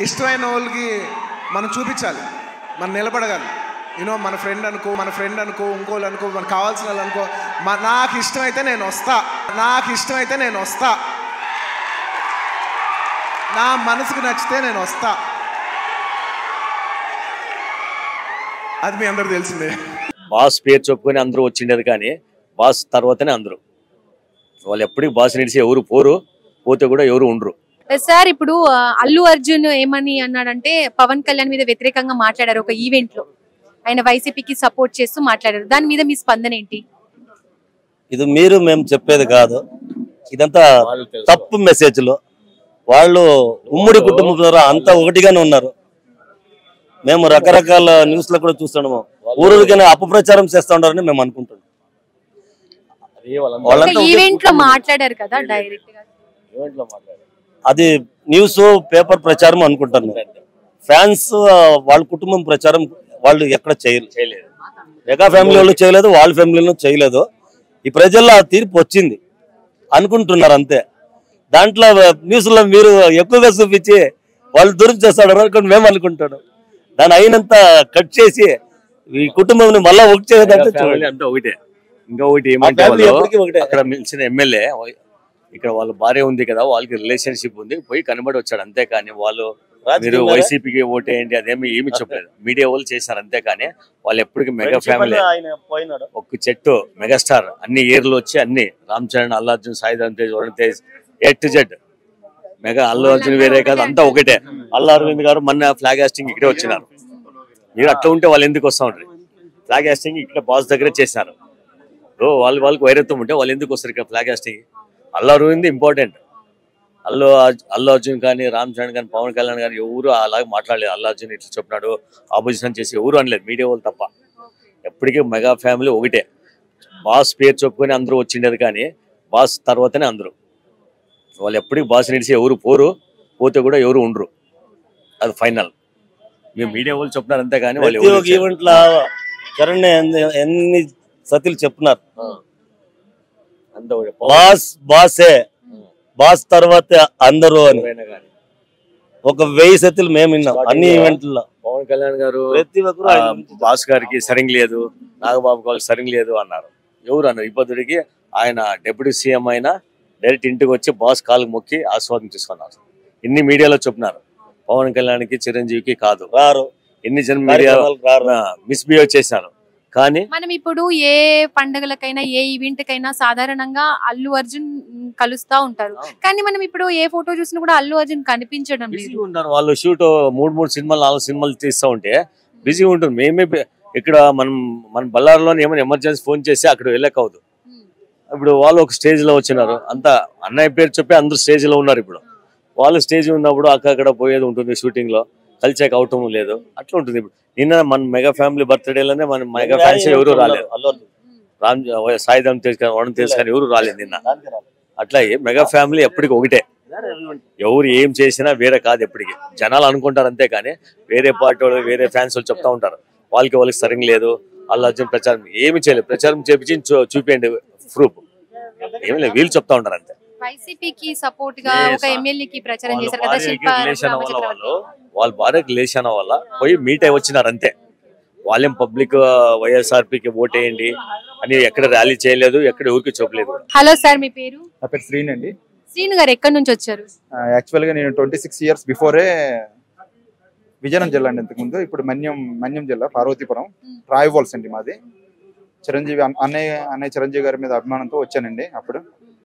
ఇష్టమైన వాళ్ళకి మనం చూపించాలి, మనం నిలబడగాలి. మన ఫ్రెండ్ అనుకో ఇంకోళ్ళు అనుకో, మనకు కావాల్సిన వాళ్ళు అనుకో, నాకు ఇష్టమైతే నేను వస్తా, నా మనసుకు నచ్చితే నేను వస్తా. అది మీ అందరూ తెలిసిందే. బాస్ పేరు చెప్పుకొని అందరూ వచ్చిండేది, కానీ బాస్ తర్వాతనే అందరూ. వాళ్ళు ఎప్పటికీ బాస్ నిలిచి ఎవరు పోరు, పోతే కూడా ఎవరు ఉండరు. సార్ ఇప్పుడు అల్లు అర్జున్ ఏమని అన్నాడంటే పవన్ కళ్యాణ్ మీద వ్యతిరేకంగా మాట్లాడారు ఒక ఈవెంట్ లో. ఆయన వైసీపీకి సపోర్ట్ చేస్తూ మాట్లాడారు. దాని మీద మీ స్పందన ఏంటి? ఇది మేము చెప్పేది కాదు, ఇదంతా తప్పు మెసేజ్లు. వాళ్ళు ఉమ్మడి కుటుంబం ద్వారా అంతా ఒకటిగానే ఉన్నారు. మేము రకరకాల న్యూస్ లో కూడా చూస్తున్నాము, ఊరికైనా అపప్రచారం చేస్తా ఉన్నారని మేము అనుకుంటున్నాం. ఈవెంట్ లో మాట్లాడారు కదా డైరెక్ట్ గా, అది న్యూస్ పేపర్ ప్రచారం అనుకుంటాను. ఫ్యాన్స్ వాళ్ళ కుటుంబం ప్రచారం వాళ్ళు ఎక్కడ చేయలేదు. మెగా ఫ్యామిలీ వాళ్ళు చేయలేదు, వాళ్ళ ఫ్యామిలీలో చేయలేదు. ఈ ప్రజల్లో ఆ తీర్పు వచ్చింది అనుకుంటున్నారు అంతే. దాంట్లో న్యూస్ లో మీరు ఎక్కువగా చూపించి వాళ్ళు దూరం చేస్తాడు అనుకుని మేము అనుకుంటాడు. దాని అయినంత కట్ చేసి ఈ కుటుంబం మళ్ళా ఒకటి చేయదంటే అంటే ఒకటే. ఇంకా ఒకటి ఏమంటే అక్కడ మిలిచిన ఎమ్మెల్యే ఇక్కడ వాళ్ళ భార్య ఉంది కదా, వాళ్ళకి రిలేషన్షిప్ ఉంది, పోయి కనబడి వచ్చాడు అంతేకాని వాళ్ళు మీరు వైసీపీకి ఓటేయండి అదేమి ఏమి చెప్పలేదు. మీడియా వాళ్ళు చేశారు అంతేకాని వాళ్ళు ఎప్పటికీ మెగా ఫ్యామిలీ, ఒక చెట్టు మెగాస్టార్, అన్ని ఏర్లు వచ్చి అన్ని Ram Charan, Allu Arjun, Sai Dharam Tej, Varun Tej, A to Z mega. Allu Arjun వేరే కాదు, అంతా ఒకటే. అల్లు అరవింద్ గారు మొన్న ఫ్లాగ్ హాస్టింగ్ ఇక్కడే వచ్చినారు. మీరు అట్లా ఉంటే వాళ్ళు ఎందుకు వస్తా ఉంటారు? ఫ్లాగ్ హాస్టింగ్ ఇక్కడ బాస్ దగ్గరే చేశారు. వాళ్ళకి వైరత్వం ఉంటే వాళ్ళు ఎందుకు వస్తారు ఇక్కడ flag hoisting? Allu Aravind important. Allu Arjun కానీ, రామ్ చరణ్ కానీ, పవన్ కళ్యాణ్ కానీ ఎవరు అలాగే మాట్లాడలేదు. అల్లు అర్జున్ ఇట్లా చెప్పినాడు ఆపోజిషన్ చేసి ఎవరు అనలేదు, మీడియా వాళ్ళు తప్ప. ఎప్పటికీ మెగా ఫ్యామిలీ ఒకటే. బాస్ పేరు చెప్పుకొని అందరూ వచ్చిండేది, కానీ బాస్ తర్వాతనే అందరూ. వాళ్ళు ఎప్పటికీ బాస్ నిలిచి ఎవరు పోరు, పోతే కూడా ఎవరు ఉండరు. అది ఫైనల్. మీరు మీడియా వాళ్ళు చెప్తున్నారు అంతే కానీ వాళ్ళు ఈవెంట్లో చరణ్ ఎన్ని సతిలు చెప్తున్నారు. బాసే, బాస్ తర్వాత అందరూ అని ఒక 1000 సతిలు మేము విన్నాం అన్ని ఈవెంట్లో. పవన్ కళ్యాణ్ గారు ప్రతి ఒక్కరు బాస్ గారికి సరింగ్ లేదు, నాగబాబు గారికి సరింగ్ లేదు అన్నారు. ఎవరు అన్నారు? ఇప్పటికి ఆయన డిప్యూటీ సీఎం అయినా డైరెక్ట్ ఇంటికి వచ్చి బాస్ కాళ్ళకు మొక్కి ఆస్వాదం తీసుకున్నారు. ఇన్ని మీడియాలో చెప్తున్నారు. పవన్ కళ్యాణ్కి, చిరంజీవికి కాదు రారు. ఎన్ని జన మీడియా మిస్బిహేవ్ చేశారు. కానీ మనం ఇప్పుడు ఏ పండుగలకైనా ఏ ఈవెంట్ కైనా సాధారణంగా అల్లు అర్జున్ కలుస్తా ఉంటారు. కానీ మనం ఇప్పుడు ఏ ఫోటో చూసినా కూడా అల్లు అర్జున్ కనిపించడం లేదు. ఉంటారు వాళ్ళు. షూట్ 3 సినిమాలు 4 సినిమాలు తీస్తూ ఉంటే బిజీగా ఉంటుంది. మేమే ఇక్కడ మన బళ్ళారిలో ఏమైనా ఎమర్జెన్సీ ఫోన్ చేసి అక్కడ వెళ్ళకూడదు. ఇప్పుడు వాళ్ళు ఒక స్టేజ్ లో వచ్చినారు, అంతా అన్నయ్య పేరు చెప్పి అందరూ స్టేజ్ లో ఉన్నారు. ఇప్పుడు వాళ్ళు స్టేజ్ ఉన్నప్పుడు అక్కడ పోయేది ఉంటుంది, షూటింగ్ లో కలిసాక అవటం లేదు, అట్లా ఉంటుంది. ఇప్పుడు నిన్న మన మెగా ఫ్యామిలీ బర్త్డేలోనే మన మెగా ఫ్యాన్స్ ఎవరు రాలేదు. సాయిధరమ్ తేజ్ కానీ, వరుణ్ తేజ్ కానీ ఎవరు రాలేదు నిన్న. అట్లా మెగా ఫ్యామిలీ ఎప్పటికీ ఒకటే. ఎవరు ఏం చేసినా వేరే కాదు. ఎప్పటికీ జనాలు అనుకుంటారు అంతే కానీ వేరే పార్టీ వాళ్ళు, వేరే ఫ్యాన్స్ వాళ్ళు చెప్తా ఉంటారు వాళ్ళకి సరింగ్ లేదు, అల్లు అర్జున్ ప్రచారం ఏమి చేయలేదు. ప్రచారం చేపించి చూపించండి ప్రూఫ్, ఏమి లేదు, వీళ్ళు చెప్తా ఉంటారు అంతే. వైసీపీకి సపోర్ట్ గా ఒక ఎమ్మెల్యేకి ప్రచారం చేశారు కదా వాళ్ళ భార్యకి రిలేషన్ వల్ల పోయి మీట్ అయి వచ్చినారు అంతే. వాళ్ళేం పబ్లిక్ వైఎస్ఆర్పీకి ఓటేయండి అని ఎక్కడ ర్యాలీ చేయలేదు, ఎక్కడ ఎవరికి చెప్పలేదు. హలో సార్, మీ పేరు? నా పేరు శ్రీను అండి. శ్రీను గారు ఎక్కడి నుంచి వచ్చారు? యాక్చువల్ గా నేను 26 years బిఫోరే విజయనగరం జిల్లా అండి. ఇంతకుముందు ఇప్పుడు మన్యం జిల్లా పార్వతీపురం రాయవోల్స్ అండి మాది. చిరంజీవి అన్నయ్య చిరంజీవి గారి మీద అభిమానంతో వచ్చానండి. అప్పుడు